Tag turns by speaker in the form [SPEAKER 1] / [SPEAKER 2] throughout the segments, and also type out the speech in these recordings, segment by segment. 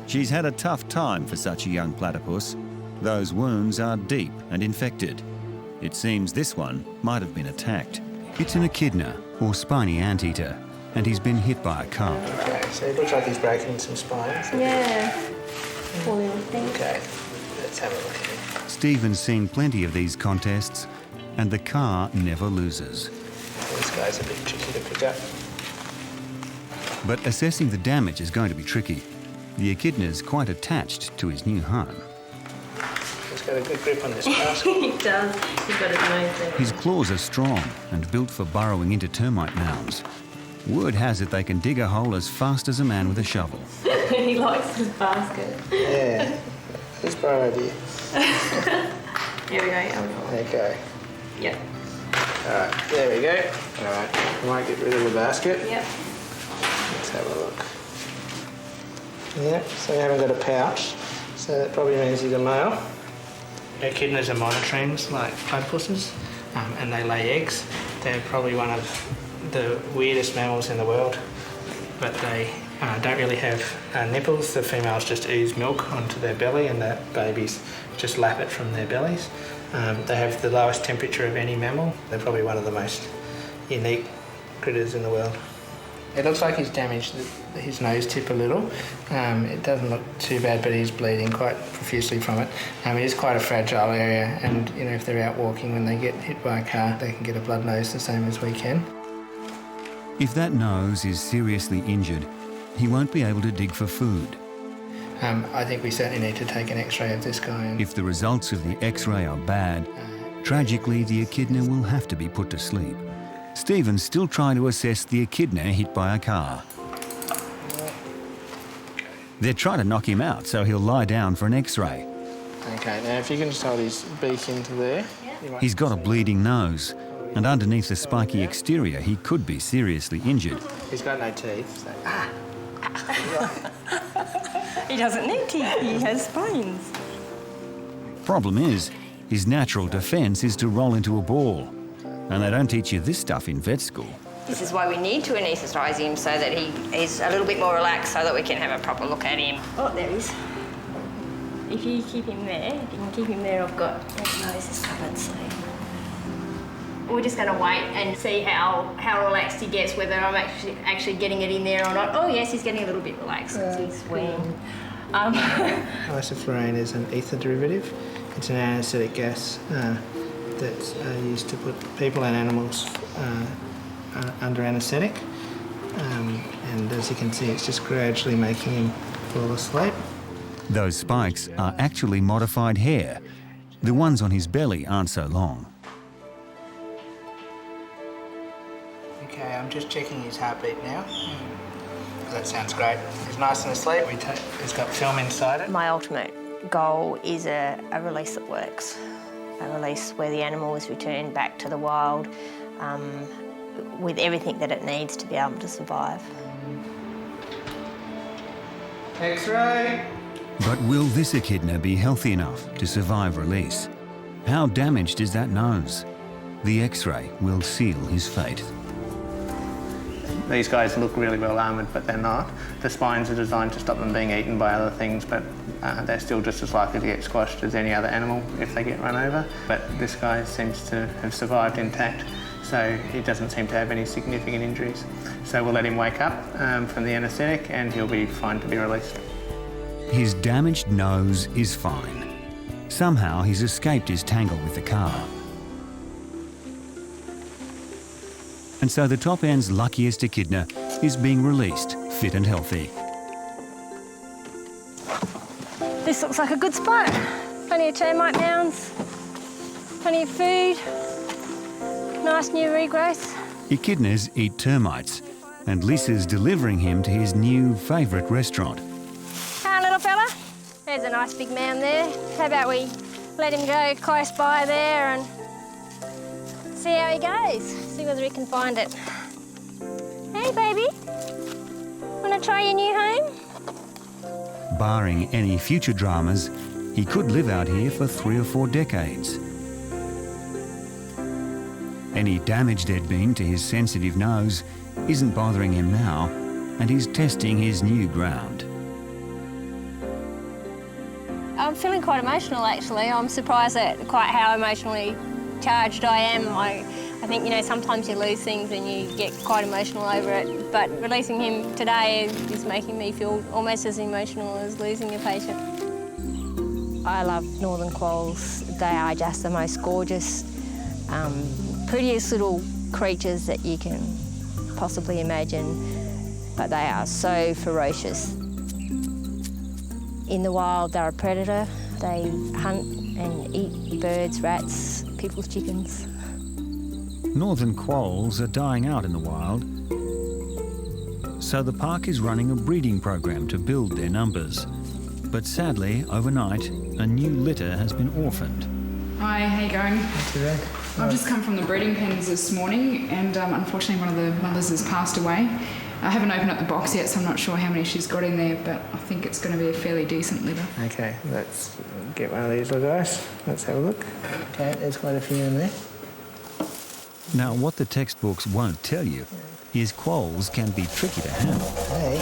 [SPEAKER 1] She's had a tough time for such a young platypus. Those wounds are deep and infected. It seems this one might have been attacked. It's an echidna, or spiny anteater, and he's been hit by a car.
[SPEAKER 2] Okay, so it looks like he's breaking some spines.
[SPEAKER 3] Yeah. Quil thing.
[SPEAKER 2] Okay, let's have a look at it.
[SPEAKER 1] Stephen's seen plenty of these contests, and the car never loses.
[SPEAKER 2] This guy's a bit tricky to pick up.
[SPEAKER 1] But assessing the damage is going to be tricky. The echidna's quite attached to his new home.
[SPEAKER 2] He's got a good grip on this basket.
[SPEAKER 3] He does. He's got his nose there.
[SPEAKER 1] His claws are strong and built for burrowing into termite mounds. Word has it they can dig a hole as fast as a man with a shovel.
[SPEAKER 3] He likes his basket.
[SPEAKER 2] Yeah, he's burrowed here.
[SPEAKER 3] Here we go.
[SPEAKER 2] Okay.
[SPEAKER 3] Yep.
[SPEAKER 2] All right, there we go. All right, we might get rid of the basket.
[SPEAKER 3] Yep.
[SPEAKER 2] Let's have a look. Yeah, so we haven't got a pouch, so that probably means he's a male. Echidnas are monotreme, like platypuses, and they lay eggs. They're probably one of the weirdest mammals in the world, but they don't really have nipples. The females just ooze milk onto their belly and the babies just lap it from their bellies. They have the lowest temperature of any mammal. They're probably one of the most unique critters in the world. It looks like he's damaged his nose tip a little. It doesn't look too bad, but he's bleeding quite profusely from it. It is quite a fragile area, and you know, if they're out walking, when they get hit by a car, they can get a blood nose the same as we can.
[SPEAKER 1] If that nose is seriously injured, he won't be able to dig for food.
[SPEAKER 2] I think we certainly need to take an X-ray of this guy. And
[SPEAKER 1] If the results of the X-ray are bad, tragically the echidna will have to be put to sleep. Stephen's still trying to assess the echidna hit by a car. They're trying to knock him out so he'll lie down for an X-ray.
[SPEAKER 2] Okay, now if you can just hold his beak into there.
[SPEAKER 1] He's got a bleeding nose, and underneath the spiky exterior he could be seriously injured.
[SPEAKER 2] He's got no teeth. So.
[SPEAKER 3] He doesn't need teeth. He has spines.
[SPEAKER 1] Problem is, his natural defence is to roll into a ball. And they don't teach you this stuff in vet school.
[SPEAKER 4] This is why we need to anaesthetise him, so that he is a little bit more relaxed, so that we can have a proper look at him.
[SPEAKER 3] Oh, there he is. If you keep him there, if you can keep him there, I've got his nose is covered, so... We're just going to wait and see how relaxed he gets, whether I'm actually getting it in there or not. Oh, yes, he's getting a little bit relaxed. He's weaned.
[SPEAKER 2] Isoflurane is an ether derivative. It's an anaesthetic gas that's used to put people and animals under anaesthetic. And as you can see, it's just gradually making him fall asleep.
[SPEAKER 1] Those spikes are actually modified hair. The ones on his belly aren't so long.
[SPEAKER 2] Okay, I'm just checking his heartbeat now. That sounds great. He's nice and asleep. He's got film inside it.
[SPEAKER 4] My ultimate goal is a release that works. A release where the animal is returned back to the wild with everything that it needs to be able to survive.
[SPEAKER 2] X-ray!
[SPEAKER 1] But will this echidna be healthy enough to survive release? How damaged is that nose? The X-ray will seal his fate.
[SPEAKER 2] These guys look really well armoured, but they're not. The spines are designed to stop them being eaten by other things, but they're still just as likely to get squashed as any other animal if they get run over. But this guy seems to have survived intact, so he doesn't seem to have any significant injuries. So we'll let him wake up from the anaesthetic and he'll be fine to be released.
[SPEAKER 1] His damaged nose is fine. Somehow he's escaped his tangle with the car. And so the top end's luckiest echidna is being released, fit and healthy.
[SPEAKER 3] This looks like a good spot. Plenty of termite mounds, plenty of food, nice new regrowth.
[SPEAKER 1] Echidnas eat termites, and Lisa's delivering him to his new favourite restaurant.
[SPEAKER 3] Hi, little fella. There's a nice big mound there. How about we let him go close by there and see how he goes, see whether he can find it. Hey, baby. Want to try your new home?
[SPEAKER 1] Barring any future dramas, he could live out here for 3 or 4 decades. Any damage there'd been to his sensitive nose isn't bothering him now, and he's testing his new ground.
[SPEAKER 3] I'm feeling quite emotional, actually. I'm surprised at quite how emotionally charged I am. I think, you know, sometimes you lose things and you get quite emotional over it, but releasing him today is making me feel almost as emotional as losing a patient.
[SPEAKER 4] I love northern quolls. They are just the most gorgeous, prettiest little creatures that you can possibly imagine, but they are so ferocious. In the wild, they're a predator. They hunt and eat birds, rats, people's chickens.
[SPEAKER 1] Northern quolls are dying out in the wild, so the park is running a breeding program to build their numbers. But sadly, overnight, a new litter has been orphaned.
[SPEAKER 5] Hi, how you going?
[SPEAKER 2] Not too bad.
[SPEAKER 5] I've just come from the breeding pens this morning and unfortunately one of the mothers has passed away. I haven't opened up the box yet, so I'm not sure how many she's got in there, but I think it's going to be a fairly decent litter.
[SPEAKER 2] Okay, let's get one of these little guys. Let's have a look. Okay, there's quite a few in there.
[SPEAKER 1] Now, what the textbooks won't tell you is quolls can be tricky to handle.
[SPEAKER 2] Hey.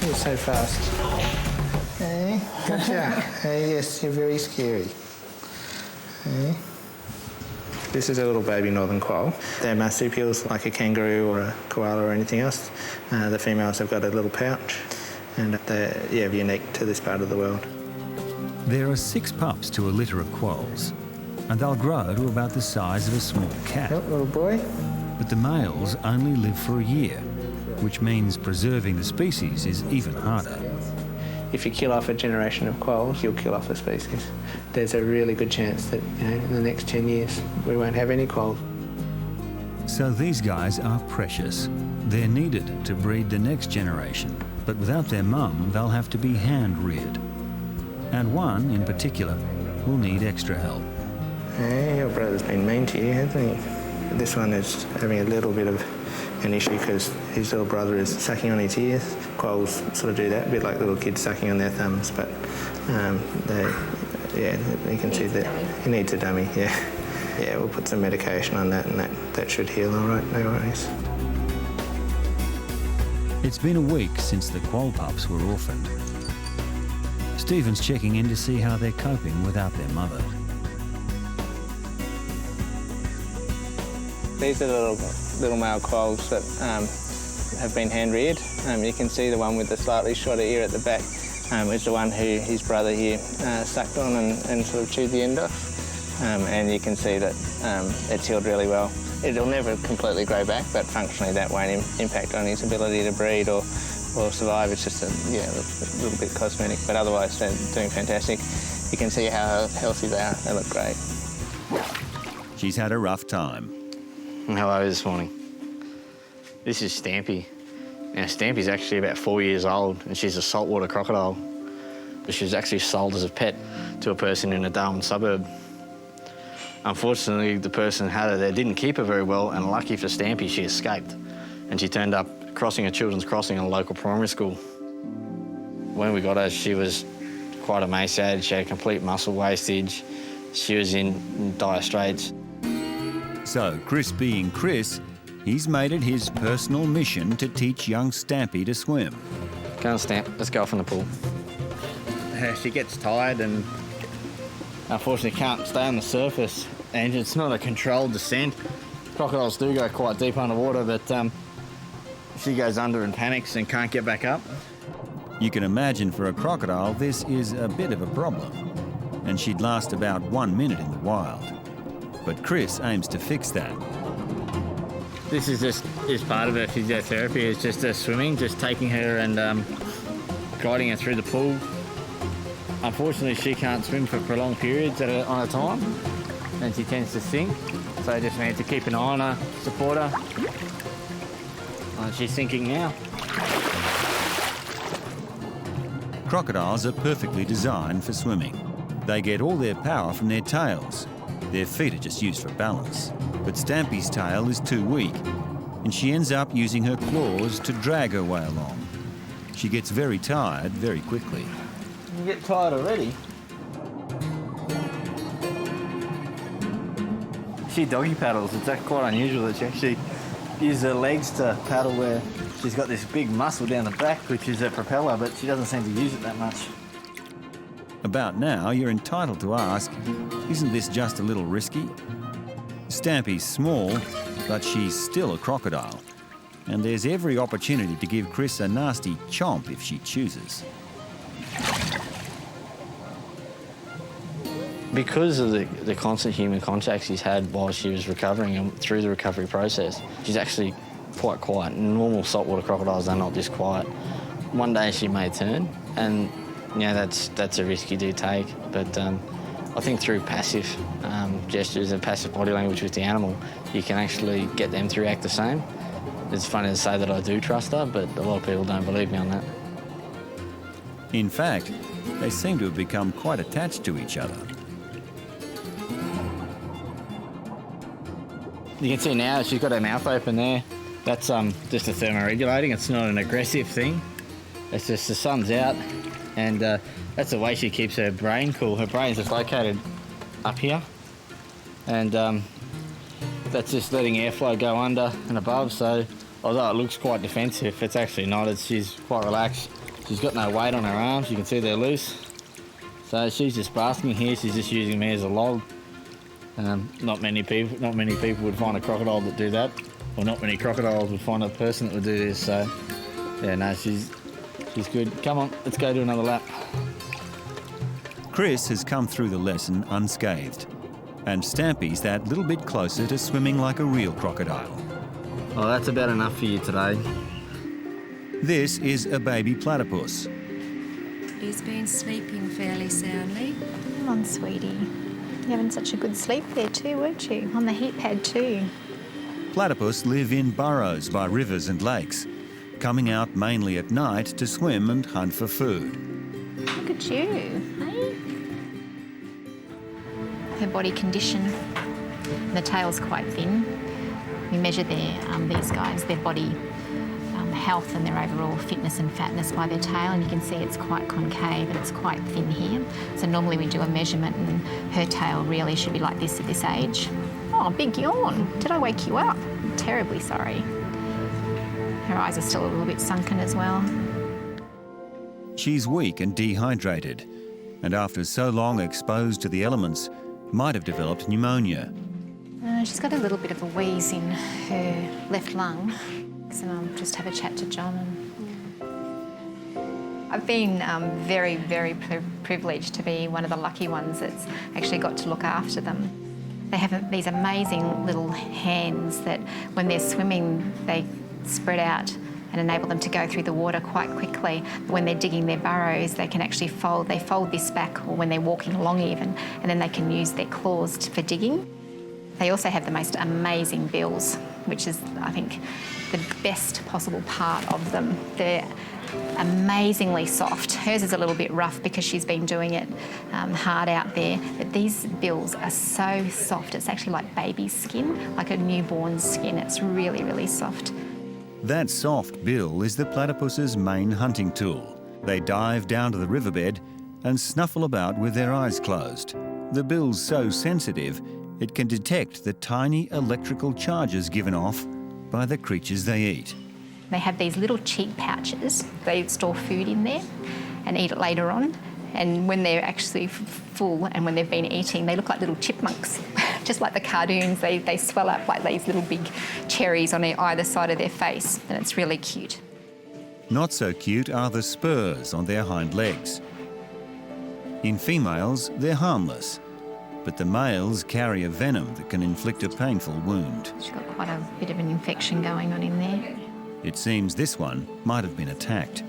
[SPEAKER 2] You're so fast. Hey, gotcha. Hey, yes, you're very scary. Hey. This is a little baby northern quoll. They're marsupials like a kangaroo or a koala or anything else. The females have got a little pouch and they're unique to this part of the world.
[SPEAKER 1] There are 6 pups to a litter of quolls, and they'll grow to about the size of a small cat.
[SPEAKER 2] Yep, little boy.
[SPEAKER 1] But the males only live for a year, which means preserving the species is even harder.
[SPEAKER 2] If you kill off a generation of quolls, you'll kill off a species. There's a really good chance that, you know, in the next 10 years, we won't have any quolls.
[SPEAKER 1] So these guys are precious. They're needed to breed the next generation, but without their mum, they'll have to be hand-reared. And one, in particular, will need extra help.
[SPEAKER 2] Hey, your brother's been mean to you, hasn't he? This one is having a little bit of an issue because his little brother is sucking on his ears. Quolls sort of do that, a bit like little kids sucking on their thumbs, but you can see that he needs a dummy, yeah. Yeah, we'll put some medication on that and that should heal all right, no worries.
[SPEAKER 1] It's been a week since the quoll pups were orphaned. Stephen's checking in to see how they're coping without their mother.
[SPEAKER 2] These are little male quolls that have been hand-reared. You can see the one with the slightly shorter ear at the back is the one who his brother here sucked on and sort of chewed the end off. And you can see that it's healed really well. It'll never completely grow back, but functionally that won't impact on his ability to breed or survive. It's just a little bit cosmetic, but otherwise they're doing fantastic. You can see how healthy they are. They look great.
[SPEAKER 1] She's had a rough time.
[SPEAKER 6] How are you this morning? This is Stampy. Now, Stampy's actually about 4 years old and she's a saltwater crocodile. But she was actually sold as a pet to a person in a Darwin suburb. Unfortunately, the person who had her there didn't keep her very well, and lucky for Stampy, she escaped. And she turned up crossing a children's crossing in a local primary school. When we got her, she was quite emaciated. She had complete muscle wastage. She was in dire straits.
[SPEAKER 1] So, Chris being Chris, he's made it his personal mission to teach young Stampy to swim.
[SPEAKER 6] Go on, Stamp. Let's go off in the pool. She gets tired and unfortunately can't stay on the surface, and it's not a controlled descent. Crocodiles do go quite deep underwater, but she goes under and panics and can't get back up.
[SPEAKER 1] You can imagine for a crocodile this is a bit of a problem, and she'd last about 1 minute in the wild. But Chris aims to fix that.
[SPEAKER 6] This is part of her physiotherapy. It's just her swimming, just taking her and guiding her through the pool. Unfortunately, she can't swim for prolonged periods on a time, and she tends to sink. So I just need to keep an eye on her, support her. She's sinking now.
[SPEAKER 1] Crocodiles are perfectly designed for swimming. They get all their power from their tails. Their feet are just used for balance. But Stampy's tail is too weak, and she ends up using her claws to drag her way along. She gets very tired very quickly.
[SPEAKER 2] You get tired already?
[SPEAKER 6] She doggy paddles. It's quite unusual that she actually use her legs to paddle where she's got this big muscle down the back, which is her propeller, but she doesn't seem to use it that much.
[SPEAKER 1] About now, you're entitled to ask, isn't this just a little risky? Stampy's small, but she's still a crocodile. And there's every opportunity to give Chris a nasty chomp if she chooses.
[SPEAKER 6] Because of the constant human contact she's had while she was recovering and through the recovery process, she's actually quite quiet. Normal saltwater crocodiles are not this quiet. One day she may turn, and that's a risk you do take. But I think through passive gestures and passive body language with the animal, you can actually get them to react the same. It's funny to say that I do trust her, but a lot of people don't believe me on that.
[SPEAKER 1] In fact, they seem to have become quite attached to each other.
[SPEAKER 6] You can see now she's got her mouth open there. That's just a thermoregulating. It's not an aggressive thing. It's just the sun's out, and that's the way she keeps her brain cool. Her brain's just located up here, and that's just letting airflow go under and above. So although it looks quite defensive, it's actually not. She's quite relaxed. She's got no weight on her arms. You can see they're loose. So she's just basking here. She's just using me as a log. Not many people would find a crocodile that do that, or not many crocodiles would find a person that would do this. So, yeah, no, she's good. Come on, let's go do another lap.
[SPEAKER 1] Chris has come through the lesson unscathed, and Stampy's that little bit closer to swimming like a real crocodile.
[SPEAKER 6] Oh, that's about enough for you today.
[SPEAKER 1] This is a baby platypus.
[SPEAKER 7] He's been sleeping fairly soundly.
[SPEAKER 8] Come on, sweetie. You're having such a good sleep there too, weren't you? On the heat pad too.
[SPEAKER 1] Platypus live in burrows by rivers and lakes, coming out mainly at night to swim and hunt for food.
[SPEAKER 8] Look at you, hey? Her body condition. The tail's quite thin. We measure these guys, their body health and their overall fitness and fatness by their tail, and you can see it's quite concave and it's quite thin here. So normally we do a measurement and her tail really should be like this at this age. Oh, big yawn. Did I wake you up? I'm terribly sorry. Her eyes are still a little bit sunken as well.
[SPEAKER 1] She's weak and dehydrated, and after so long exposed to the elements, might have developed pneumonia.
[SPEAKER 8] She's got a little bit of a wheeze in her left lung. So I'll just have a chat to John. I've been very, very privileged to be one of the lucky ones that's actually got to look after them. They have these amazing little hands that when they're swimming, they spread out and enable them to go through the water quite quickly. When they're digging their burrows, they can actually fold this back, or when they're walking along even, and then they can use their claws for digging. They also have the most amazing bills, which is, I think, the best possible part of them. They're amazingly soft. Hers is a little bit rough because she's been doing it hard out there, but these bills are so soft. It's actually like baby skin, like a newborn's skin. It's really, really soft.
[SPEAKER 1] That soft bill is the platypus's main hunting tool. They dive down to the riverbed and snuffle about with their eyes closed. The bill's so sensitive, it can detect the tiny electrical charges given off by the creatures they eat.
[SPEAKER 8] They have these little cheek pouches. They store food in there and eat it later on. And when they're actually full and when they've been eating, they look like little chipmunks. Just like the cartoons, they swell up like these little big cherries on either side of their face, and it's really cute.
[SPEAKER 1] Not so cute are the spurs on their hind legs. In females, they're harmless, but the males carry a venom that can inflict a painful wound.
[SPEAKER 8] She's got quite a bit of an infection going on in there.
[SPEAKER 1] It seems this one might have been attacked.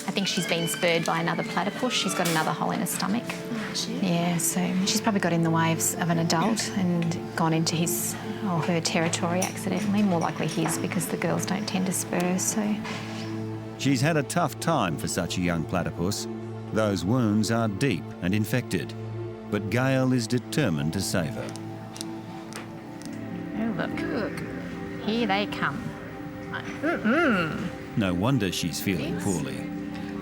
[SPEAKER 8] I think she's been spurred by another platypus. She's got another hole in her stomach.
[SPEAKER 7] Oh, shit.
[SPEAKER 8] Yeah, so she's probably got in the waves of an adult and gone into his or her territory accidentally, more likely his because the girls don't tend to spur, so.
[SPEAKER 1] She's had a tough time for such a young platypus. Those wounds are deep and infected, but Gail is determined to save her.
[SPEAKER 8] Oh, look. Here they come.
[SPEAKER 1] No wonder she's feeling poorly.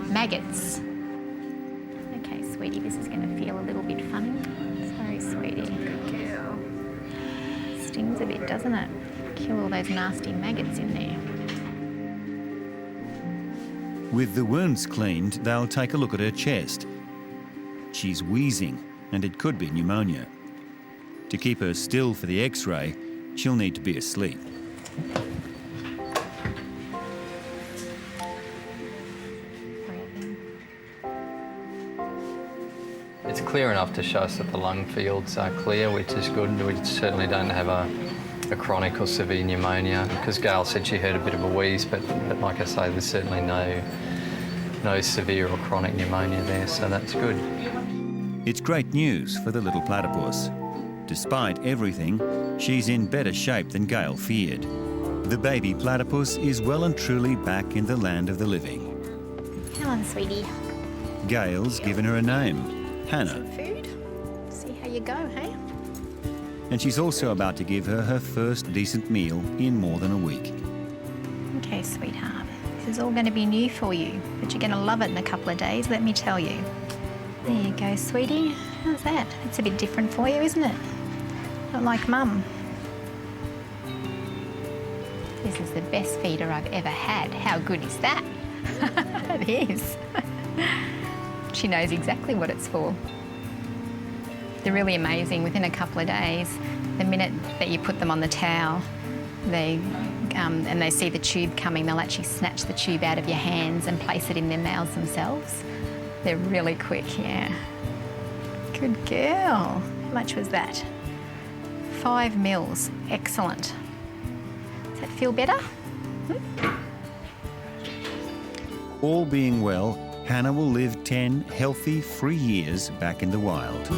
[SPEAKER 8] Maggots. Okay, sweetie, this is going to feel a little bit funny. Sorry, sweetie. Good girl. Stings a bit, doesn't it? kill all those nasty maggots in there.
[SPEAKER 1] With the wounds cleaned, they'll take a look at her chest. She's wheezing, and it could be pneumonia. To keep her still for the X-ray, she'll need to be asleep.
[SPEAKER 9] It's clear enough to show us that the lung fields are clear, which is good. We certainly don't have a chronic or severe pneumonia, because Gail said she heard a bit of a wheeze, but like I say, there's certainly no severe or chronic pneumonia there, so that's good.
[SPEAKER 1] It's great news for the little platypus. Despite everything, she's in better shape than Gail feared. The baby platypus is well and truly back in the land of the living.
[SPEAKER 8] Come on, sweetie.
[SPEAKER 1] Gail's given her a name, Hannah.
[SPEAKER 8] Food. See how you go, hey?
[SPEAKER 1] And she's also about to give her her first decent meal in more than a week.
[SPEAKER 8] Okay, sweetheart. This is all going to be new for you, but you're going to love it in a couple of days, let me tell you. There you go, sweetie. How's that? It's a bit different for you, isn't it? Not like Mum. This is the best feeder I've ever had. How good is that? It is. She knows exactly what it's for. They're really amazing. Within a couple of days, the minute that you put them on the towel, and they see the tube coming, they'll actually snatch the tube out of your hands and place it in their mouths themselves. They're really quick, yeah. Good girl. How much was that? 5 mils. Excellent. Does that feel better?
[SPEAKER 1] All being well, Hannah will live 10 healthy, free years back in the wild.